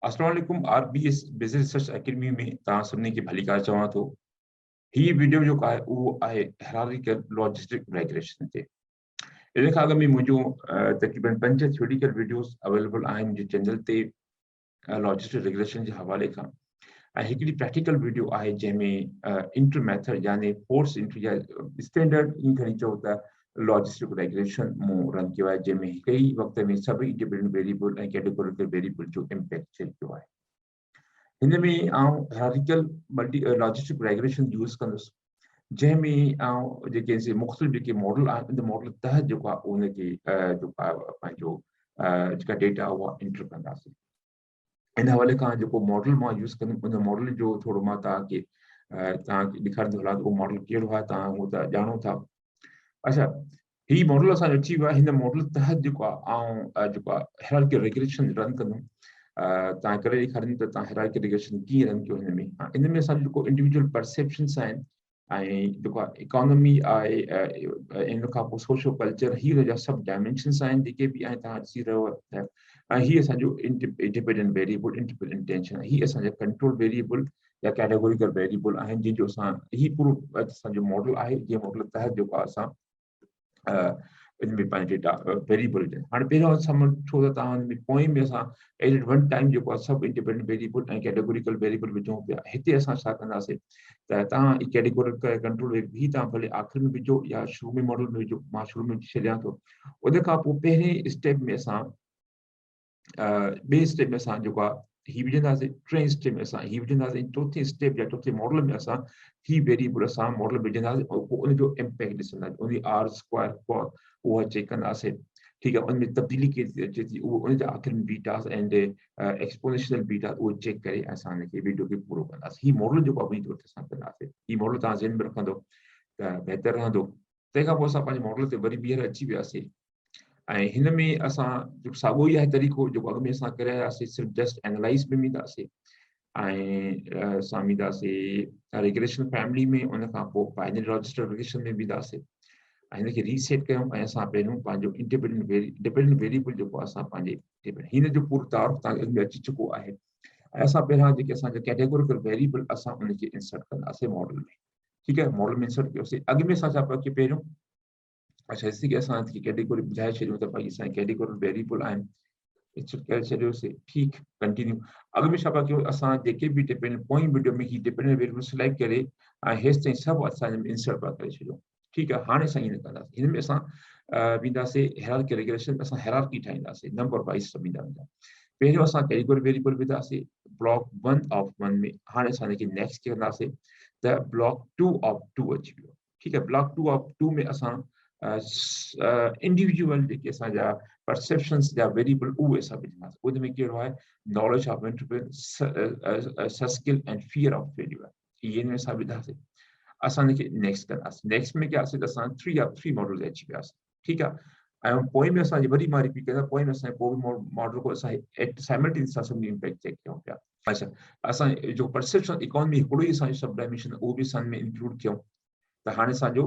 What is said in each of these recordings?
अस्सलाम वालेकुम RBS business research academy में तव्हां सभिनी खे भली कार चवां थो। ही वीडियो जो आहे उहो आहे हायरार्किकल लॉजिस्टिक रेग्रेशन ते। इन खां अॻु में मुंहिंजो तक़रीबन 5 थ्योरेटिकल वीडियोस अवेलेबल आहिनि मुंहिंजे चैनल ते लॉजिस्टिक रेग्रेशन जे हवाले खां। ऐं हिकिड़ी प्रैक्टिकल वीडियो आहे जंहिंमें इंटर मेथड यानी फोर्स इंटर या स्टैंडर्ड ईअं खणी चओ त लॉजिस्टिक रेग्रेशन मूं रन कयो आहे, जंहिंमें हिक ई वक़्त में सभई इंडिपेंडेंट वेरिएबल ऐं कैटेगोरिकल वेरिएबल जो इम्पैक्ट चेक कयो आहे। हिन में आउं हायरार्किकल लॉजिस्टिक रेग्रेशन यूज़ कंदुसि, जंहिंमें आउं जेके मुख़्तलिफ़ जेके मॉडल आहिनि इन मॉडल तहत जेको आहे उनखे जेको आहे पंहिंजो जेका डेटा उहा इंटर कंदासीं। इन हवाले खां जेको मॉडल मां यूज़ कंदुमि उन मॉडल जो थोरो मां तव्हांखे ॾेखारींदो हलां उहो मॉडल कहिड़ो आहे, तव्हां उहो त ॼाणो था। अच्छा, ही मॉडल असांजो अची वियो आहे। हिन मॉडल तहत जेको आहे आउं जेको आहे हायरार्किकल रेग्रेशन रन कंदुमि। तव्हां करे ॾेखारींदुमि त तव्हां हायरार्किकल रेग्रेशन कीअं रन कयो। हिन में असांजो जेको इंडिविजुअल परसेप्शन्स आहिनि ऐं जेको आहे इकोनॉमी आहे, इन खां पोइ सोशल कल्चर, ही जा सभु डायमेंशन्स आहिनि जेके बि आहिनि तव्हां ॾिसी रहियो आहियो। ऐं हीअ असांजो इंडिपेंडेंट वेरिएबल, इंडिपेंडेंट इंटेंशन, ही असांजा कंट्रोल वेरिएबल या कैटेगोरिकल वेरिएबल आहिनि जंहिंजो असां ही पूरो असांजो मॉडल आहे। जंहिं मॉडल तहत जेको आहे असां इन में पंहिंजे डेटा वेरिएबल हाणे पहिरियों असां छो त तव्हां हिन में पोइ में असां एट वन टाइम जेको आहे सभु इंडिपेंडेंट वेरिएबल ऐं कैटेगोरिकल वेरिएबल विझूं पिया। हिते असां छा कंदासीं त तव्हां कैटेगोरिकल कंट्रोल ही तव्हां भले आख़िरि में विझो या शुरू में मॉडल में विझो, मां शुरू में विझी छॾियां थो। उन खां पोइ पहिरें स्टेप में असां ॿिए स्टेप में असां जेको आहे ही विझंदासीं, टे स्टेप में असां ही विझंदासीं, चौथे स्टेप या चौथे मॉडल में असां ही वेरिएबल असां मॉडल विझंदासीं ऐं पोइ उनजो इम्पैक्ट ॾिसंदासीं, उन आर स्क्वायर उहा चेक कंदासीं। ठीकु आहे, उनमें तब्दीली केतिरी अचे थी उहो उनजा आख़िरि में बीटास एंड एक्सपोनेंशियल बीटा उहो चेक करे असां हिनखे वीडियो खे पूरो कंदासीं। ही मॉडल जेको आहे ॿई असां कंदासीं। ही मॉडल तव्हां ज़हन में रखंदो त बहितर रहंदो। तंहिंखां पोइ असां पंहिंजे मॉडल ते वरी ॿीहर अची वियासीं ऐं हिन में असां जेको साॻियो ई आहे तरीक़ो जेको अॻु में असां करे आयासीं, सिर्फ़ु जस्ट एनालाइज़ में ईंदासीं ऐं असां ईंदासीं रिग्रेशन फैमिली में, उन खां पोइ बाइनरी लॉजिस्टिक रिग्रेशन में बीहंदासीं ऐं हिनखे रीसेट कयूं ऐं असां पहिरियों पंहिंजो डिपेंडेंट वेरिएबल जेको आहे असां पंहिंजे हिन जो पूरो तारुफ़ तव्हांखे अॻु में अची चुको आहे। ऐं असां पहिरियां जेके असांजा कैटेगोरिकल वेरिएबल असां उनखे इंसर्ट कंदासीं मॉडल में। ठीकु आहे, मॉडल में इंसर्ट कयोसीं। अॻु में असां छा पिया कयूं पहिरियों, अच्छा इसी के असां कैटेगरी ॿुधाए छॾियूं त भई असांजी कैटेगोरिकल वेरिएबल आहिनि, इंसर्ट करे छॾियोसीं। ठीकु, कंटिन्यू। अॻु में छा पिया कयूं, असां जेके बि डिपेंडेंट पोइ वीडियो में ही डिपेंडेंट वेरिएबल सिलेक्ट करे ऐं हेसि ताईं सभु असां इंसर्ट पिया करे छॾियूं। ठीकु आहे, हाणे असां ईअं कंदासीं। हिन में असां वेंदासीं हायरार्किकल रेग्रेशन, असां हायरार्की ठाहींदासीं नंबर वाइज़ सभु ईंदा वेंदा। पहिरियों असां कैटेगरी वेरिएबल विधासीं ब्लॉक 1 ऑफ 1 में। हाणे असां हिनखे नेक्स्ट कंदासीं त ब्लॉक 2 ऑफ 2 अची वियो। ठीकु आहे, ब्लॉक 2 ऑफ 2 में असां इंडिविजुअल जेके असांजा परसेप्शन्स जा वेरिएबल उहे असां विझंदासीं। उन में कहिड़ो आहे, knowledge of entrepreneur, skill and fear of failure, इहे में असां विधासीं। असां हिनखे नेक्स्ट कंदासीं। नेक्स्ट में कयासीं त असां 3 ऑफ 3 मॉडल अची वियासीं। ठीकु आहे, ऐं पोइ में असांजी वरी मां रिपीट कंदा, पोइ में असांजे पोइ मॉडल को असां साइमल्टेनियस सां सभिनी इम्पैक्ट चेक कयूं पिया। अच्छा, असां जो परसेप्शन इकोनॉमी हिकिड़ो ई असांजो सब डायमेंशन उहो बि असां में इंक्लूड कयूं त हाणे असांजो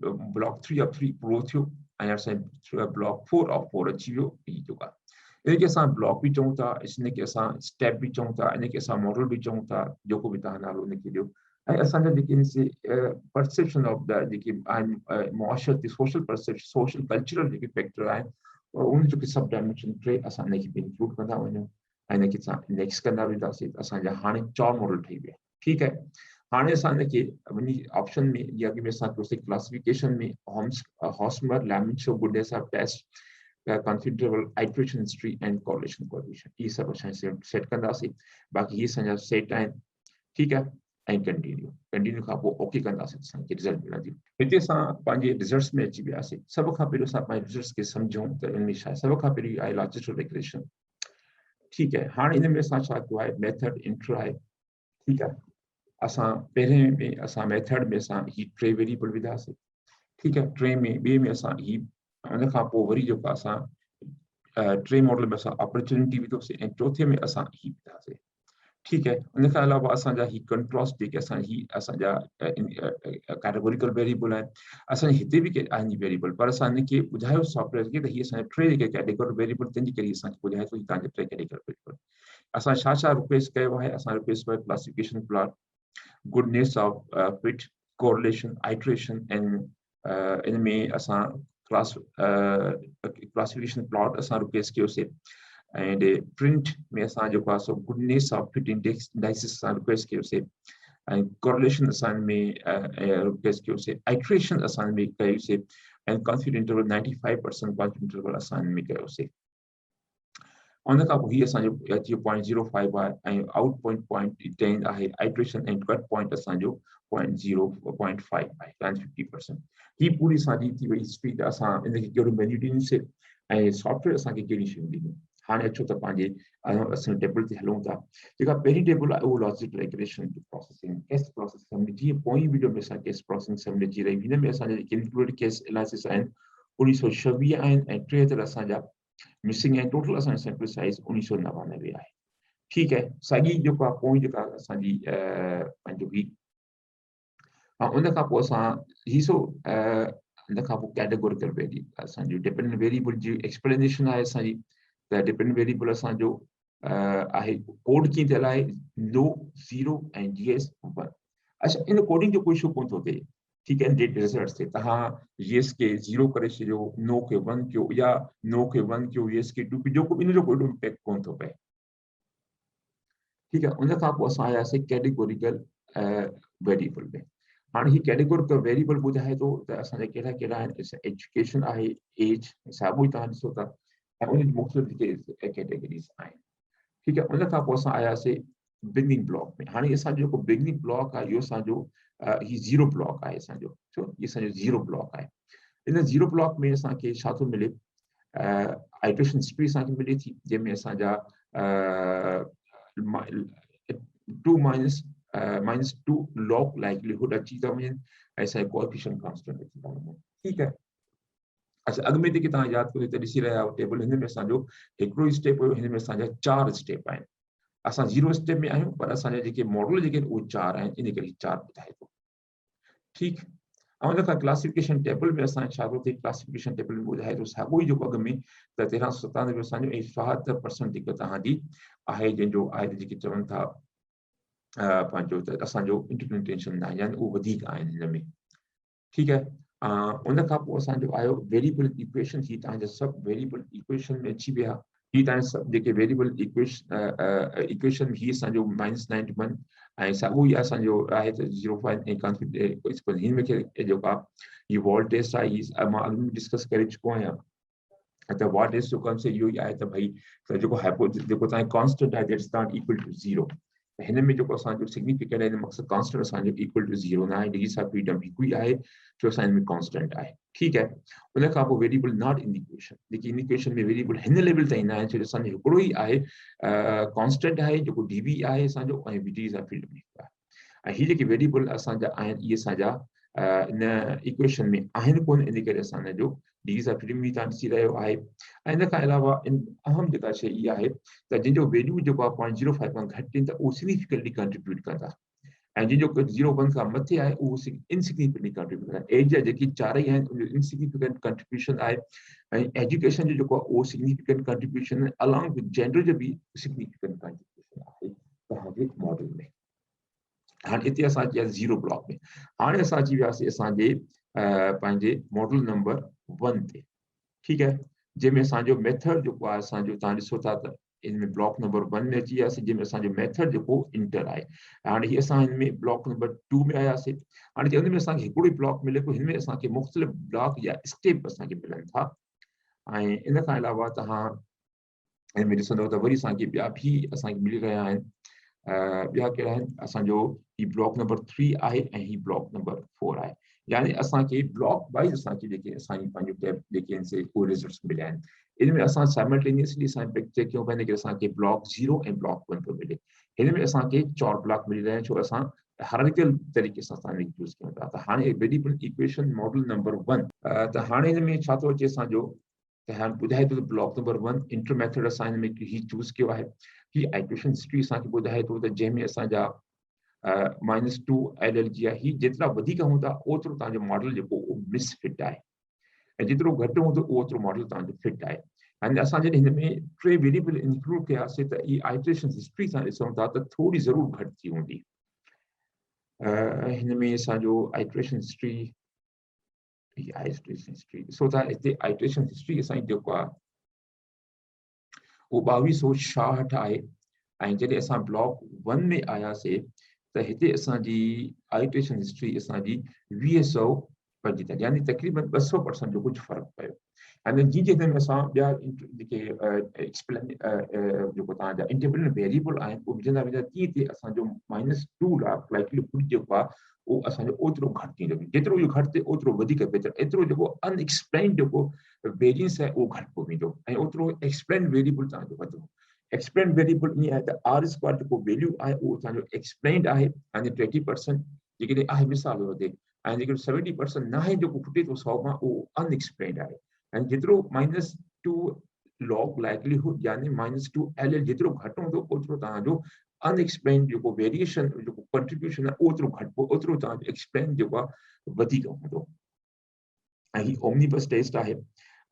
ब्लॉक 3 ऑफ 3 पूरो थियो ऐं असांजो ब्लॉक 4 ऑफ 4 अची वियो। इहो जेको आहे इनखे असां ब्लॉक बि चऊं था, इनखे असां स्टेप बि चऊं था, इनखे असां मॉडल बि चऊं था, जेको बि तव्हां नालो इनखे ॾियो। ऐं असांजा जेके परसेप्शन ऑफ द जेके आहिनि मुआशरती सोशल परसेप्शन, सोशल कल्चरल जेके फैक्टर आहिनि उन जो सब डायमेंशन 3 असां हिनखे बि इंक्लूड कंदा वञूं ऐं हिनखे असां नेक्स्ट कंदा वेंदासीं। असांजा हाणे 4 मॉडल ठही विया। ठीकु आहे, हाणे असां हिनखे वञी ऑप्शन में या अॻु में असां कयोसीं क्लासिफिकेशन में Hosmer, Lemeshow, goodness test, configurable iteration history and correlation coefficient, इहे सभु असां सेट कंदासीं। बाक़ी इहे असांजा सेट आहिनि। ठीकु आहे, ऐं कंटिन्यू खां पोइ ओके कंदासीं, असांखे रिज़ल्ट मिलंदियूं। हिते असां पंहिंजे रिज़ल्ट्स में अची वियासीं। सभ खां पहिरियों असां पंहिंजे रिज़ल्ट्स खे सम्झूं त इन में छा आहे। सभ खां पहिरीं आहे लॉजिस्टिक रिग्रेशन। ठीकु आहे, हाणे इन में असां छा कयो आहे, मेथड इंटर आहे। ठीकु आहे, असां पहिरें में असां मेथड में असां ही 3 वेरिएबल विधासीं। ठीकु आहे, 3 में ॿिए में असां ही, उन खां पोइ वरी जेको असां 3 मॉडल में असां अपॉर्चुनिटी विधोसीं ऐं चौथे में असां ही विधासीं। ठीक है, उन खां अलावा असांजा ही कंट्रास्ट जेके असांजा कैटेगोरिकल वेरिएबल आहिनि, असांजे हिते बि आहिनि वेरिएबल, पर असां हिनखे ॿुधायो सॉफ्टवेयर खे त हीअ असांजा टे जेके कैटेगोरिकल वेरिएबल तंहिंजे करे असांखे ॿुधाए थो तव्हांजे टे कैटेगोरिकल वेरिएबल। असां छा रिप्लेस कयो आहे? असां रिप्लेस कयो classification plot, goodness of fit, correlation, iteration and in में असां क्लासिफिकेशन प्लॉट असां रिप्लेस कयोसीं and print में असां जेको आहे सो goodness of fit indices असां रिप्लेस कयोसीं ऐं correlation असां में रिप्लेस कयोसीं, iteration असां में कयोसीं ऐं confidence interval 95% confidence interval असां में कयोसीं। उन खां पोइ हीअ असांजो अची 0.05 आहे ऐं आउट पॉइंट 10 आहे, iteration ऐं कट पॉइंट असांजो 0.5 आहे, यानी 50%। ही पूरी असांजी थी वई हिस्ट्री त असां इनखे कहिड़ो मेन्यू ॾींदासीं ऐं सॉफ्टवेयर असांखे कहिड़ी शयूं ॾींदियूं। हाणे अचो त पंहिंजे असां टेबल ते हलूं था। जेका पहिरीं टेबल आहे उहो logistic regression processing case processing, जीअं पोइ वीडियो में असां केस प्रोसेसिंग समुझ अची रही, हिन में असांजा जेके इंक्लूडेड केस एनालिसिस आहिनि 1926 आहिनि ऐं 73 असांजा मिसिंग आहिनि। टोटल असांजो सैंपल साइज़ 1999 आहे। ठीकु आहे, साॻी जेको आहे पोइ जेका असांजी पंहिंजो ही उन खां पोइ असां हिसो इन खां पोइ कैटेगोरिकल वेरिएबल असांजो डिपेंडेंट वेरिएबल जी एक्सप्लेनेशन आहे असांजी। त डिपेंडेंट वेरिएबल असांजो आहे कोड कीअं थियल आहे, नो 0 ऐं GS 1। अच्छा, इन कोडिंग जो कोई इशू कोन थो थिए, ठीकु आहे, डेट रिजल्ट्स ते तव्हां GS खे 0 करे छॾियो, नो खे 1 कयो या नो खे 1 कयो, GS खे 2 कयो, जेको इन जो कोई इम्पैक्ट कोन थो पए। ठीकु आहे, उन खां पोइ असां आयासीं कैटेगोरिकल वेरिएबल में। हाणे ही कैटेगोरिकल वेरिएबल ॿुधाए थो त असांजा कहिड़ा कहिड़ा आहिनि। एजुकेशन आहे, एज, साॻियो ई तव्हां ॾिसो था ऐं उन जी मुख़्तलिफ़ जेके कैटेगरीज़ आहिनि। ठीकु आहे, उन खां पोइ असां आयासीं बिगनिंग ब्लॉक में। हाणे असांजो जेको बिगनिंग ब्लॉक आहे इहो असांजो ही 0 ब्लॉक आहे असांजो, छो ही असांजो 0 ब्लॉक आहे। इन 0 ब्लॉक में असांखे छा थो मिले, आइट्रेशन स्पीड असांखे मिले थी, जंहिंमें असांजा 2 -2 लॉग लाइक्लीहुड अची था वञनि ऐं असांजे कोएफिशिएंट कांस्टेंट अची था वञनि। ठीकु आहे। अच्छा, अॻु में जेके तव्हां यादि कयो त ॾिसी रहिया आहियो टेबल, हिन में असांजो हिकिड़ो ई स्टेप हुयो, हिन में असांजा 4 स्टेप आहिनि। असां 0 स्टेप में आहियूं, पर असांजा जेके मॉडल जेके आहिनि उहे 4 आहिनि, इन करे 4 ॿुधाए थो। ठीकु, ऐं उन खां क्लासिफिकेशन टेबल में असां छा थो थिए, क्लासिफिकेशन टेबल में ॿुधाए थो साॻियो ई जेको अॻु में त 1397 असांजो ऐं 76% जेको तव्हांजी आहे, जंहिंजो आहे जेके चवनि था पंहिंजो त असांजो इंटरप्रिटेशन आहे, यानी उहो वधीक आहिनि हिन में। ठीकु आहे, उन खां पोइ असांजो आयो वेरिएबल इक्वेशन। ही तव्हांजा सभु वेरिएबल इक्वेशन में अची विया। ही तव्हांजा सभु जेके वेरिएबल इक्वेशन ही असांजो -91 ऐं साॻियो ई असांजो आहे त 0.5 ऐं कॉन्फिडेंस हिन में जेको आहे ही वॉल टेस्ट आहे, ही मां अॻु में डिस्कस करे चुको आहियां। त वॉल टेस्ट जो कॉन्सेप्ट इहो ई आहे त भई जेको तव्हांजो कॉन्स्टेंट आहे that is not equal to 0। हिन में जेको असांजो सिग्निफिकेंट आहे, मक़सदु कॉन्स्टेंट असांजो इक्वल टू 0 न आहे, डिग्रीज़ ऑफ फ्रीडम हिकु ई आहे, जो असां हिन में कॉन्स्टेंट आहे। ठीकु आहे, उन खां पोइ वेरिएबल नॉट इन इक्वेशन, जेकी इन इक्वेशन में वेरिएबल हिन लेवल ताईं न आहे, छो जो असांजो हिकिड़ो ई आहे कॉन्स्टेंट आहे जेको DB आहे असांजो, ऐं डिग्रीज़ ऑफ फ्रीडम हिकु आहे। ऐं हीअ जेके वेरिएबल असांजा आहिनि इहे असांजा इन इक्वेशन में आहिनि कोन, इन करे असां हिन जो डिग्रीज़ ऑफ फ्रीडम बि तव्हां ॾिसी रहियो आहे। ऐं इन खां अलावा अहम जेका शइ इहा आहे त जंहिंजो वैल्यू जेको आहे 0.05 खां घटि आहिनि त उहो सिग्निफिकेंटली कंट्रीब्यूट कंदा, ऐं जंहिंजो 0.1 खां मथे आहे उहो इनसिग्निफिकेंटली कंट्रीब्यूट कंदा। एज जा जेकी 4 ई आहिनि उनजो इनसिग्निफिकेंट कंट्रीब्यूशन आहे, ऐं एजुकेशन जो जेको आहे उहो significant contribution along with gender जो बि सिग्निफिकेंट कंट्रीब्यूशन आहे तव्हांजे मॉडल में। हाणे हिते असां अची वियासीं 0 ब्लॉक में। हाणे असां अची वियासीं असांजे पंहिंजे मॉडल नंबर 1 ते। ठीकु आहे, जंहिंमें असांजो मेथड जेको आहे असांजो तव्हां ॾिसो था त इन में ब्लॉक नंबर 1 में अची वियासीं, जंहिंमें असांजो मेथड जेको इंटर आहे। हाणे हीअ असां हिन में ब्लॉक नंबर 2 में आयासीं। हाणे हुन में असांखे हिकिड़ो ई ब्लॉक मिले पियो, हिन में असांखे मुख़्तलिफ़ ब्लॉक या स्टेप असांखे मिलनि था। ऐं इन खां अलावा तव्हां हिन में ॾिसंदव त वरी असांखे ॿिया बि असांखे मिली रहिया आहिनि। ॿिया कहिड़ा आहिनि, असांजो ही ब्लॉक नंबर 3 आहे ऐं ही ब्लॉक नंबर 4 आहे। यानी असांखे ब्लॉक वाइज़ असांखे जेके असांजी पंहिंजो टैब जेके आहिनि उहे रिज़ल्ट्स मिलिया आहिनि। इन में असां साइमल्टेनियसली असां चेक कयूं पिया कि असांखे ब्लॉक 0 ऐं ब्लॉक 1 पियो मिले। हिन में असांखे 4 ब्लॉक मिली रहिया आहिनि, छो असां हायरार्किकल तरीक़े सां असां यूज़ कयूं था। त हाणे वेरिएबल इक्वेशन मॉडल नंबर 1, त हाणे हिन में छा थो अचे असांजो त हाणे ॿुधाए थो त ब्लॉक नंबर 1 इंटर मेथड असां हिन में ही चूज़ कयो आहे। ही आइट्रेशन हिस्ट्री असांखे ॿुधाए थो त जंहिंमें असांजा -2 LL जी आहे। ही जेतिरा वधीक हूंदा ओतिरो तव्हांजो मॉडल जेको उहो मिसफिट आहे, ऐं जेतिरो घटि हूंदो ओतिरो मॉडल तव्हांजो फिट आहे। हाणे असां जॾहिं हिन में 3 वेरिएबल इंक्लूड कयासीं त ही आइट्रेशन हिस्ट्री सां ॾिसूं था त थोरी ज़रूरु घटि थी हूंदी। हिन में असांजो आइट्रेशन हिस्ट्री ॾिसो था, हिते आइट्रेशन हिस्ट्री असांजी जेको आहे उहो 2266 आहे। ऐं जॾहिं असां ब्लॉक 1 में आयासीं त हिते असांजी आइट्रेशन हिस्ट्री असांजी 2045, यानी तक़रीबन 200% जो कुझु फ़र्क़ु पियो। यानी जीअं हिन में असां ॿिया जेके एक्सप्लेन जेको तव्हांजा इंडिपेंडेंट वेरिएबल आहिनि उहे विझंदा वेंदा, तीअं तीअं असांजो -2 लाइक्लीहुड जेको आहे उहो असांजो ओतिरो घटि थींदो। जेतिरो इहो घटि थिए ओतिरो वधीक बहितर। एतिरो जेको अनएक्सप्लेन्ड जेको वेरियंस आहे उहो घटि पोइ वेंदो, ऐं ओतिरो एक्सप्लेन वेरिएबल तव्हांजो वधंदो। एक्सप्लेन वेरिएबल ईअं आहे त R² जेको वैल्यू आहे उहो असांजो एक्सप्लेन्ड आहे, यानी 20% जेकॾहिं आहे मिसाल वधे, ऐं जेकॾहिं 70% न आहे जेको खुटे थो 100 मां, उहो अनएक्सप्लेन्ड आहे। ऐं जेतिरो -2 लॉग लाइक्लीहुड यानी -2 LL जेतिरो घटि हूंदो ओतिरो तव्हांजो अनएक्सप्लेन्ड जेको वेरिएशन जेको कंट्रीब्यूशन आहे ओतिरो घटि, ओतिरो तव्हांजो एक्सप्लेन जेको आहे वधीक हूंदो। ऐं ही ओमनीबस टेस्ट आहे,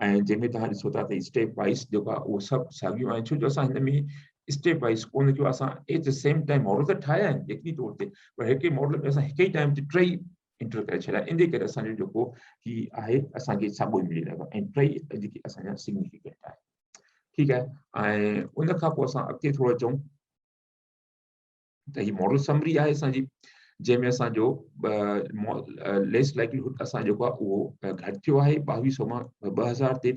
ऐं जंहिंमें तव्हां ॾिसो था त स्टेप वाइज़ जेको आहे उहो सभु साॻियूं आहिनि। छो जो असां हिन में स्टेप वाइज़ कोन कयो, असां at the same time model त ठाहिया आहिनि यकीनी तौर ते, पर हिकु मॉडल में असां हिकु ई टाइम ते 3 इंटर करे छॾिया। इन करे असांजो जेको ही आहे असांखे साॻियो मिली रहियो आहे, ऐं 3 जेके असांजा सिग्निफिकेंट आहे। ठीकु आहे। ऐं उन खां पोइ असां अॻिते थोरो अचूं त ही मॉडल समरी आहे असांजी, जंहिंमें असांजो लेस लाइक्लीहुड असां जेको आहे उहो घटि थियो आहे 2200 मां 2000 ते।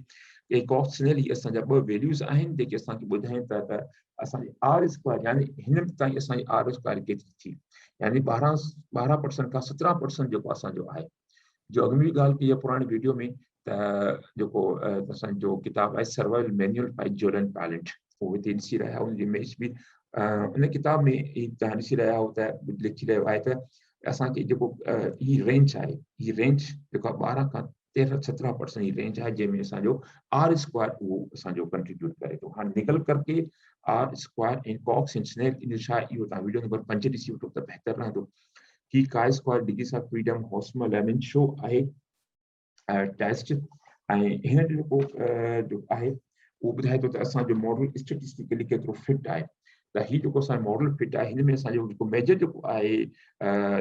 कॉक्सिनली असांजा 2 वैल्यूज़ आहिनि जेके असांखे ॿुधाइनि था त असांजी R², यानी हिन ताईं असांजी R² केतिरी थी, यानी 12% खां 17% जेको असांजो आहे। जो अॻु में बि ॻाल्हि कई आहे पुराणे वीडियो में त जेको असांजो किताबु आहे सर्वाइवल मैन्युअल बाय जोलन पैलेंट, उहो हिते ॾिसी रहिया आहियूं। जी इमेज बि उन किताब में तव्हां ॾिसी रहिया आहियो त लिखी रहियो आहे त असांखे जेको ही रेंज आहे, ही रेंज जेको आहे 12 खां 13-17% ही रेंज आहे, जंहिंमें असांजो R² उहो असांजो कंट्रीब्यूट करे थो। हाणे निकल करके R² इन कॉक्स इन स्नेल इन छा आहे इहो तव्हां वीडियो नंबर 5 ॾिसी वठो त बहितर रहंदो। ही chi² degrees of freedom Hosmer Lemeshow आहे टेस्ट, ऐं हिन जेको आहे उहो ॿुधाए थो त असांजो मॉडल स्टेटिस्टिकली केतिरो फिट आहे। त ही जेको असांजो मॉडल फिट आहे, हिन में असांजो जेको मेजर जेको आहे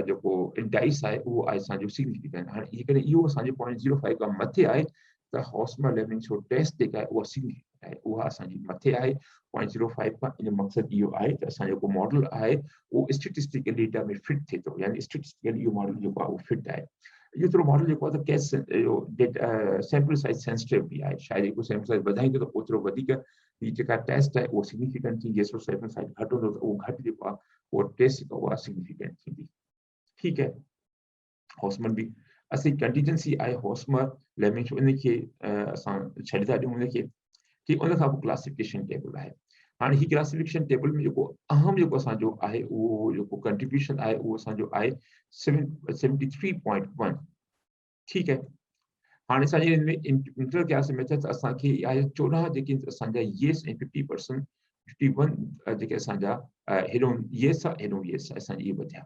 जेको इंडाइस आहे उहो आहे असांजो सिग्निफिकेंट। हाणे जेकॾहिं इहो असांजो 0.05 खां मथे आहे त हॉस्मर लेमन शो टेस्ट जेका आहे उहा सिग्निफिकेंट आहे, उहा असांजी मथे आहे 0.05 खां। इन मक़सदु इहो आहे त असांजो जेको मॉडल आहे उहो स्टेटिस्टिकल डेटा में फिट थिए थो, यानी स्टेटिस्टिकल इहो मॉडल जेको आहे उहो फिट आहे। जेतिरो मॉडल जेको आहे त केस सैंपल साइज सेंसिटिव बि आहे, शायदि जेको सैंपल साइज वधाईंदो त ओतिरो वधीक ही जेका टेस्ट आहे उहो सिग्निफिकेंट थी, जेतिरो सैंपल साइज घटि हूंदो त उहो घटि जेको आहे उहो टेस्ट जेको आहे सिग्निफिकेंट थींदी। ठीकु आहे। हॉस्मर बि असांजी कंटीजेंसी आहे हॉस्मर लेमन शो, इनखे असां छॾे था ॾियूं उनखे। ठीकु, उन खां पोइ क्लासिफिकेशन टेबल आहे। हाणे ही क्लासिफिकेशन टेबल में जेको अहम जेको असांजो आहे उहो जेको कंट्रीब्यूशन आहे उहो असांजो आहे 73.1। ठीकु आहे। हाणे असांजे हिन में इंटर कयास मेथड असांखे आहे 14 जेके असांजा येस ऐं 50% 51 जेके असांजा हेॾो येस आहे हेॾो येस आहे असांजी इहे वधिया।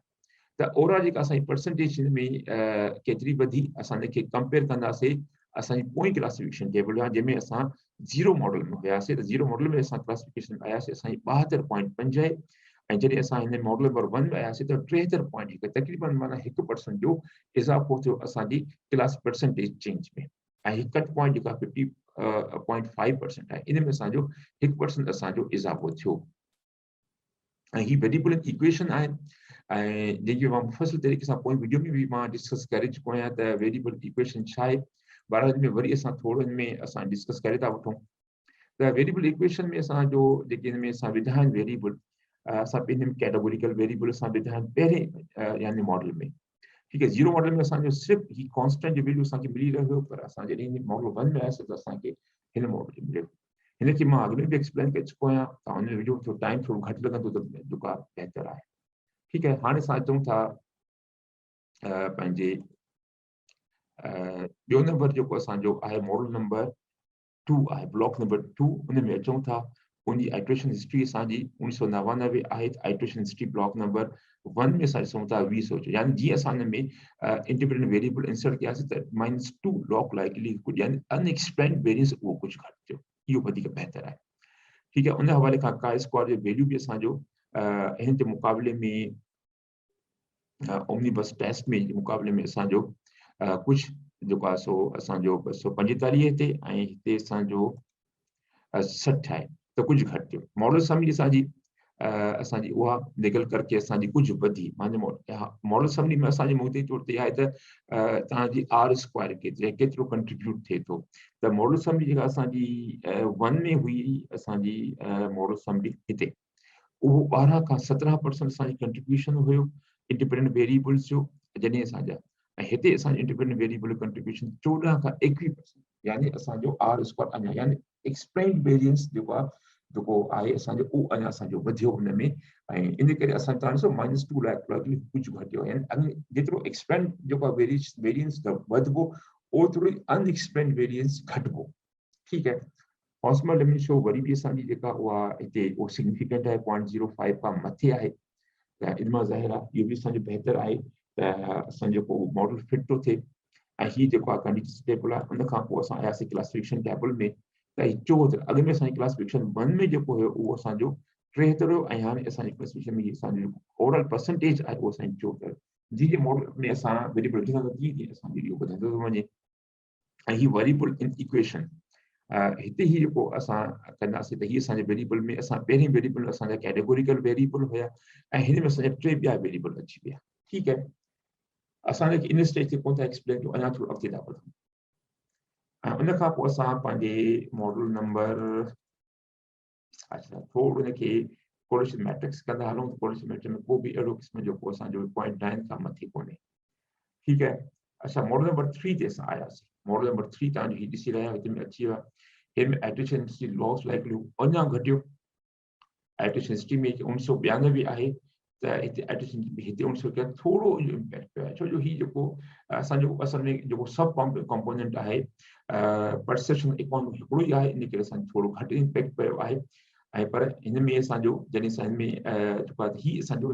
त ओवरऑल जेका असांजी परसेंटेज हिन में केतिरी वधी असां हिनखे कंपेयर कंदासीं असांजी पोइ क्लासिफिकेशन टेबल आहे, जंहिंमें असां 0 मॉडल में हुयासीं। त 0 मॉडल में असां क्लासिफिकेशन आयासीं असांजी 72.5 आहे, ऐं जॾहिं असां हिन मॉडल नंबर 1 में आयासीं त 73.1, तक़रीबन माना 1% जो इज़ाफ़ो थियो असांजी क्लास परसेंटेज चेंज में। ऐं ही कट पॉइंट जेका 50.5% आहे, इन में असांजो 1% असांजो इज़ाफ़ो थियो। ऐं ही वेरिएबल इक्वेशन आहे, ऐं जेकी मां मुफ़सिल तरीक़े सां पोइ वीडियो में बि मां डिस्कस करे चुको आहियां त वेरिएबल इक्वेशन छा आहे। बहरहाल में वरी असां थोरो हिन में असां डिस्कस करे था वठूं त वेरिएबल इक्वेशन में असांजो जेके हिन में असां विधा आहिनि वेरिएबल, असां हिन में कैटेगोरिकल वेरिएबल असां विधा आहिनि पहिरें यानी मॉडल में। ठीकु आहे। 0 मॉडल में असांजो सिर्फ़ु ही कॉन्स्टेंट जो वैल्यू असांखे मिली रहियो, पर असां जॾहिं हिन मॉडल 1 में आयासीं त असांखे हिन मॉडल मिलियो। हिनखे मां अॻु में बि एक्सप्लेन करे चुको आहियां, तव्हां हुन वीडियो जो टाइम थोरो घटि लॻंदो त जेका बहितर आहे। ठीकु आहे। हाणे असां अचूं था पंहिंजे ॿियो नंबर जेको असांजो आहे मॉडल नंबर 2 आहे, ब्लॉक नंबर 2 उन में अचूं था। उनजी आइट्रेशन हिस्ट्री असांजी 1999 आहे। आइट्रेशन हिस्ट्री ब्लॉक नंबर 1 में असां ॾिसूं था 20 यानी जीअं असां हिन में इंडिपेंडेंट वेरिएबल इंसर्ट कयासीं त -2 लॉक लाइकली कुझु यानी अनएक्सप्लेन्ड वेरियंस उहो कुझु घटि थियो, इहो वधीक बहितर आहे। ठीकु आहे, उन हवाले खां का स्क्वायर जो वैल्यू बि असांजो हिन जे मुक़ाबले में ओमनीबस टेस्ट में मुक़ाबले में असांजो कुझु जेको आहे सो असांजो 245 हिते ऐं हिते असांजो 60 आहे, त कुझु घटि थियो। मॉडल समरी असांजी उहा निकल करके असांजी कुझु वधी। मॉडल समरी में असांजे मुद्दे तौर ते आहे त तव्हांजी आर स्क्वायर केतिरो कंट्रीब्यूट थिए थो। त मॉडल समरी जेका असांजी 1 में हुई, असांजी मॉडल समरी हिते उहो 12 खां 17% असांजी कंट्रीब्यूशन हुयो इंडिपेंडेंट वेरिएबल्स जो, जॾहिं असांजा ऐं हिते असांजो इंडिपेंडेंट वेरिएबल कंट्रीब्यूशन 14 खां 21%, यानी असांजो आर स्क्वायर अञा यानी एक्सप्लेन्ड वेरियंस जेको आहे असांजो उहो अञा असांजो वधियो हुन में। ऐं इन करे असां तव्हां -2 लाख कुझु घटियो, यानी जेतिरो एक्सप्लेन्ड जेको वेरियंस वधबो ओतिरो ई अनएक्सप्लेन्ड वेरियंस घटिबो। ठीकु आहे, हॉस्मर लिमिट शो वरी बि असांजी जेका उहा हिते उहो सिग्निफिकेंट आहे, 0.05 खां मथे आहे। त इन मां ज़ाहिर आहे इहो बि असांजो बहितर आहे त असांजो जेको मॉडल फिट थो थिए। ऐं हीअ जेको आहे कंडीशन टेबल आहे, उन खां पोइ असां आयासीं क्लासिफिकेशन टेबल में। त 74 अॻु में असांजी क्लासिफिकेशन 1 में जेको हुयो उहो असांजो 73 हुयो, ऐं हाणे असांजी क्लासिफिकेशन में असांजो ओवरऑल परसेंटेज आहे उहो असांजी 74। जीअं मॉडल में असां वेरिएबल विझंदा तीअं असांजो इहो वधंदो थो वञे। ऐं हीअ वेरिएबल इन इक्वेशन हिते ही जेको असां कंदासीं त हीअ असांजे वेरिएबल में असां पहिरीं वेरिएबल असांजा कैटेगोरिकल वेरिएबल हुया ऐं हिन में असांजा 3 ॿिया वेरिएबल अची विया। ठीकु आहे, असांखे इन स्टेज ते कोन था एक्सप्लेन कयूं, अञा थोरो अॻिते था वधूं। ऐं उन खां पोइ असां पंहिंजे मॉडल नंबर थोरो हिनखे कोरिलेशन मैट्रिक्स कंदा हलूं। कोरिलेशन मैट्रिक्स में को बि अहिड़ो क़िस्म जो को असांजो 0.9 खां मथे कोन्हे। ठीकु आहे, अच्छा मॉडल नंबर 3 ते असां आयासीं। मॉडल नंबर 3 तव्हांजो हीअ ॾिसी रहिया हिते में अची वियो आहे। हिन में एट्रिशन हिस्ट्री लॉस लाइकलिहुड अञा घटियो। एट्रिशन हिस्ट्री में 1992 आहे त हिते एट्रिशन हिते 1900 थोरो इम्पैक्ट पियो आहे, छो जो हीउ जेको असांजो असल में जेको सब कंपोनेंट आहे परसेप्शन इकोनॉमी हिकिड़ो ई आहे, इन करे असांजो थोरो घटि इम्पैक्ट पियो आहे। ऐं पर हिन में असांजो जॾहिं असां हिन में जेको आहे हीउ असांजो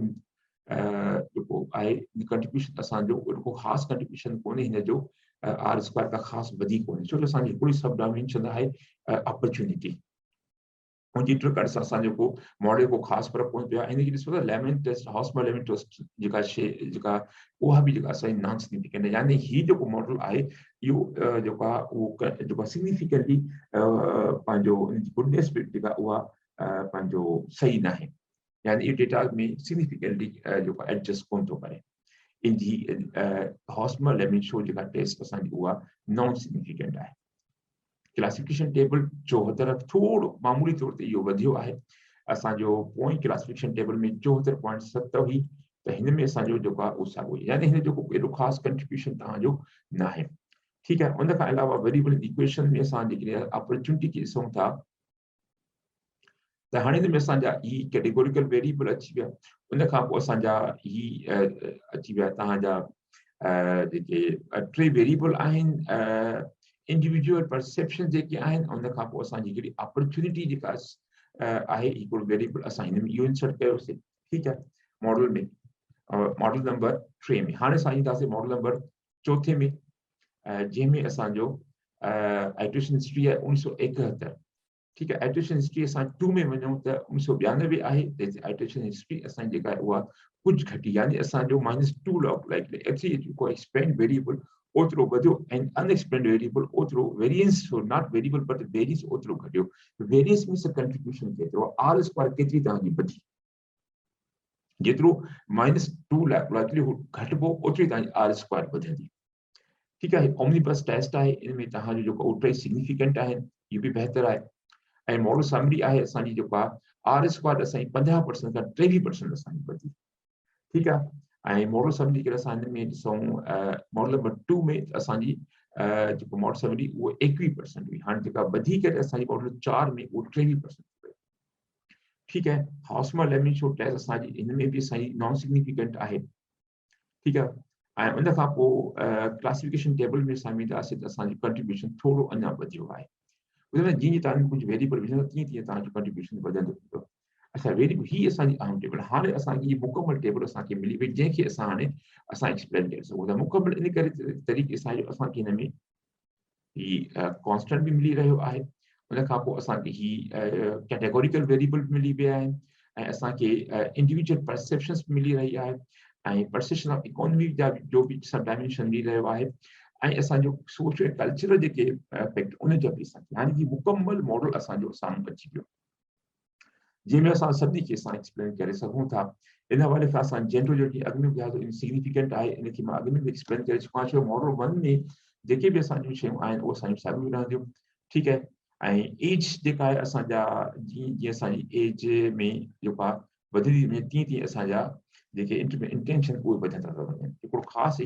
जेको आहे कंट्रीब्यूशन असांजो को ख़ासि कंट्रीब्यूशन कोन्हे हिन जो आर स्क्वायर खां ख़ासि वधीक कोन्हे, छो जो असांजी हिकिड़ी सब डायमेंशन आहे अपॉर्चुनिटी। उनजी ट्रिक असांजो को मॉडल को ख़ासि फ़र्क़ु कोन पियो आहे। इनखे ॾिसो त लेमन टेस्ट हॉस्मर लेमन टेस्ट जेका शइ जेका उहा बि जेका असांजी नॉन सिग्निफिकेंट आहे, यानी हीउ जेको मॉडल आहे इहो जेको आहे उहो जेको सिग्निफिकेंटली पंहिंजो गुडनेस जेका उहा पंहिंजो सही न आहे, यानी इहो डेटा में सिग्निफिकेंटली जेको एडजस्ट कोन थो करे। इनजी हॉस्मर लेमन शो जेका टेस्ट असांजी उहा नॉन सिग्निफिकेंट आहे। क्लासिफिकेशन टेबल 74 थोरो मामूली तौर ते इहो वधियो आहे। असांजो पोइ क्लासिफिकेशन टेबल में 74.7 हुई, त हिन में असांजो जेको आहे उहो साॻियो आहे, यानी हिन जो को एॾो ख़ासि कंट्रीब्यूशन तव्हांजो न आहे। ठीकु आहे, उन खां अलावा वेरिएबल इक्वेशन में असां जेकॾहिं अपॉर्चुनिटी खे ॾिसूं था त हाणे हिन में असांजा ही कैटेगोरिकल वेरिएबल अची विया। उन खां पोइ असांजा ही अची विया तव्हांजा जेके 3 वेरिएबल आहिनि इंडिविजुअल परसेप्शन जेके आहिनि। उन खां पोइ असांजी हिकिड़ी अपॉर्चुनिटी जेका आहे हिकिड़ो वेरिएबल असां हिन में इहो इंसर्ट कयोसीं। ठीकु आहे, मॉडल में मॉडल नंबर 3 में। हाणे असां ईंदासीं मॉडल नंबर 4 में जंहिंमें असांजो आइट्रेशन हिस्ट्री आहे 1971। ठीकु आहे, आइट्रेशन हिस्ट्री असां 2 में वञूं त 1992 आहे, त आइट्रेशन हिस्ट्री असांजी जेका आहे उहा कुझु घटी, यानी असांजो -2 लॉग लाइक एटली जेको एक्सप्लेन वेरिएबल ओतिरो वधियो ऐं अनएक्सप्लेन्ड वेरिएबल ओतिरो variance not variable but variance ओतिरो घटियो। वेरियंस मीन्स कंट्रीब्यूशन केतिरो, आर स्क्वायर केतिरी तव्हांजी वधी, जेतिरो -2 लाइकलीहुड घटिबो ओतिरी तव्हांजी आर स्क्वायर वधंदी। ठीकु आहे, ओमनीबस टेस्ट आहे, इन में तव्हांजो जेको उहे सिग्निफिकेंट आहिनि, इहो बि बहितर आहे। ऐं मॉडल समरी आहे असांजी जेको आहे आर स्क्वायर असांजी 50% खां 23% असांजी वधी। ठीकु आहे, ऐं मॉडल समरी करे असां हिन में ॾिसूं मॉडल नंबर 2 में असांजी जेको मॉडल समरी उहो 21% हुई। हाणे जेका वधी करे असांजी मॉडल 4 में उहो 23% हुई। ठीकु आहे, हॉस्मर लेमन शो टेस्ट असांजी हिन में बि असांजी नॉन सिग्निफिकेंट आहे। ठीकु आहे, ऐं उन खां पोइ क्लासिफिकेशन टेबल में असां ईंदासीं त असांजी कंट्रीब्यूशन थोरो अञा वधियो आहे। उन जी तव्हां कुझु वेरिएबल विझंदो तीअं तीअं तव्हांजो कंट्रीब्यूशन वधंदो वेंदो। अच्छा वेरिएबल ही असांजी अहम टेबल हाणे असांखे ही मुकमल टेबल असांखे मिली वई जंहिंखे असां हाणे एक्सप्लेन करे सघूं था मुकमल इन करे तरीक़े सां जो असांखे हिन में ही कॉन्स्टेंट भी मिली रहियो आहे उन खां पोइ असांखे ही कैटेगोरिकल वेरिएबल मिली विया आहिनि ऐं असांखे इंडिविजुअल परसेप्शंस मिली रही आहे ऐं परसेप्शन ऑफ इकोनॉमी जा जो भी सब डायमेंशन मिली रहियो आहे ऐं असांजो सोशल कल्चरल जेके फैक्टर उन जा बि असांखे हाणे ही मुकमल मॉडल असांजो साम्हूं अची वियो जंहिंमें असां सभिनी खे असां एक्सप्लेन करे सघूं था इन हवाले खां असां जनरल जो अॻु में ॿुधायो इनसिग्निफिकेंट आहे इनखे मां अॻु में एक्सप्लेन करे चुको आहियां मॉडल 1 में जेके बि असांजूं शयूं आहिनि उहे असांजूं साॻियूं रहंदियूं ठीकु आहे ऐं एज जेका आहे असांजा जीअं जीअं असांजी एज में जेको आहे वधंदी वञे तीअं तीअं असांजा जेके इंटेंशन उहे वधंदा था वञनि हिकिड़ो ख़ासि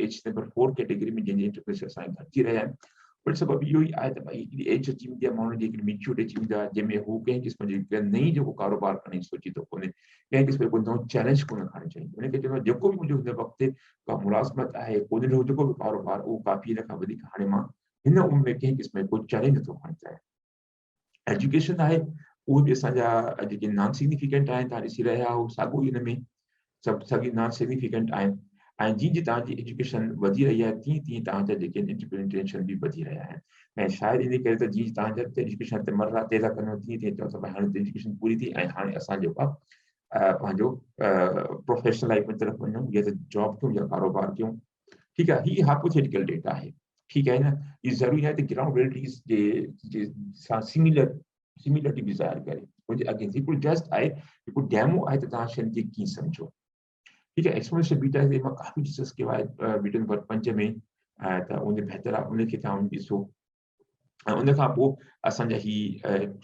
एज नंबर 4 कैटेगरी में जंहिंजे इंटरप्रेशन असांखे घटिजी रहिया आहिनि पर सबबु इहो ई आहे त भई हिकिड़ी एज अची वेंदी आहे माण्हुनि जी हिकिड़ी मेच्योरिटी अची वेंदी आहे जंहिंमें हू कंहिं क़िस्म जी नई जेको कारोबार करण जी सोची थो कोन्हे कंहिं क़िस्म जो नओं चैलेंज कोन खणणु चाहींदो उनखे चवंदो आहे जेको बि मुंहिंजो हिन वक़्तु का मुलाज़मत आहे कोन्हे जेको बि कारोबार उहो काफ़ी हिन खां वधीक हाणे मां हिन उम्र में कंहिं क़िस्म जो कोई चैलेंज नथो खणणु चाहियां एजुकेशन आहे उहे बि असांजा जेके नॉन सिग्निफिकेंट आहिनि तव्हां ॾिसी रहिया आहियो साॻियो हिन में सभु सभई नॉन सिग्निफिकेंट आहिनि ऐं जीअं जीअं तव्हांजी एजुकेशन वधी रही आहे तीअं तीअं तव्हांजा जेके इंटेंशन बि वधी रहिया आहिनि ऐं शायदि इन करे त जीअं तव्हांजा एजुकेशन ते मर्रा तेज़ा कंदो तीअं तीअं चओ त हाणे एजुकेशन पूरी थी ऐं हाणे असां जेको आहे पंहिंजो प्रोफेशनल लाइफ में तरफ़ वञूं या त जॉब कयूं या कारोबार कयूं ठीकु आहे हीअ हाइपोथेटिकल डेटा आहे ठीकु आहे न हीअ ज़रूरी आहे त ग्राउंड रियलिटीज़ जे सां सिमिलरिटी बि ज़ाहिर करे मुंहिंजे अॻे हिकिड़ो जस्ट आहे हिकिड़ो डेमो आहे त तव्हां शयुनि खे कीअं सम्झो ठीकु आहे एक्सपोनेंशियल बीटा ते मां काफ़ी डिस्कस कयो आहे वीडियो नंबर 5 में त उन बहितर आहे उनखे तव्हां ॾिसो ऐं उन खां पोइ असांजा ही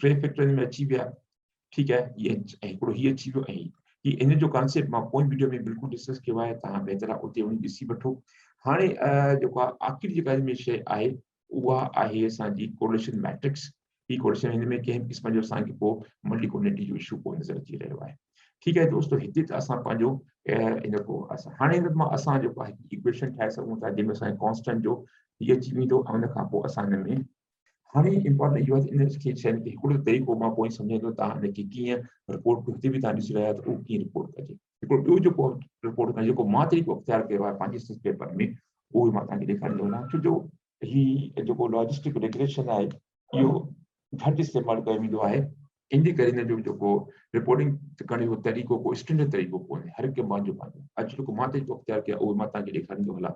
3 फैक्टर में अची विया ठीकु आहे इहे हिकिड़ो हीअ अची वियो ऐं ही इन जो कॉन्सेप्ट मां पोइ वीडियो में बिल्कुलु डिस्कस कयो आहे तव्हां बहितर आहे उते वञी ॾिसी वठो हाणे जेको आहे आख़िरी जेका में शइ आहे उहा आहे असांजी कोरिलेशन मैट्रिक्स ही कोरिलेशन हिन में कंहिं क़िस्म जो असांखे पोइ मल्टी कोर्डिनेटी जो इशू पोइ नज़र अची रहियो आहे ठीकु आहे दोस्तो हिते त असां पंहिंजो इन को हाणे हिन मां असां जेको आहे इक्वेशन ठाहे सघूं था जंहिंमें असांखे कॉन्स्टेंट जो हीअ अची वेंदो ऐं उन खां पोइ असां हिन में हाणे इम्पोर्टेंट इहो आहे इन खे शयुनि खे हिकिड़ो तरीक़ो मां पोइ सम्झाईंदो तव्हां हिनखे कीअं रिपोर्ट हिते बि तव्हां ॾिसी रहिया आहियो त उहो कीअं रिपोर्ट कजे हिकिड़ो ॿियो जेको रिपोर्ट कजे जेको मां तरीक़ो अख़्तियार कयो आहे पंहिंजे पेपर में उहो मां तव्हांखे ॾेखारींदो वञा छो जो ही जेको लॉजिस्टिक रिग्रेशन आहे इहो घटि इस्तेमालु कयो वेंदो आहे इन करे हिन जो जेको रिपोर्टिंग करण जो तरीक़ो को स्टैंडर्ड तरीक़ो कोन्हे हर कंहिं पंहिंजो पंहिंजो अॼु जेको मां तरीक़ो अख़्तियार कयो उहो मां तव्हांखे ॾेखारींदो हलां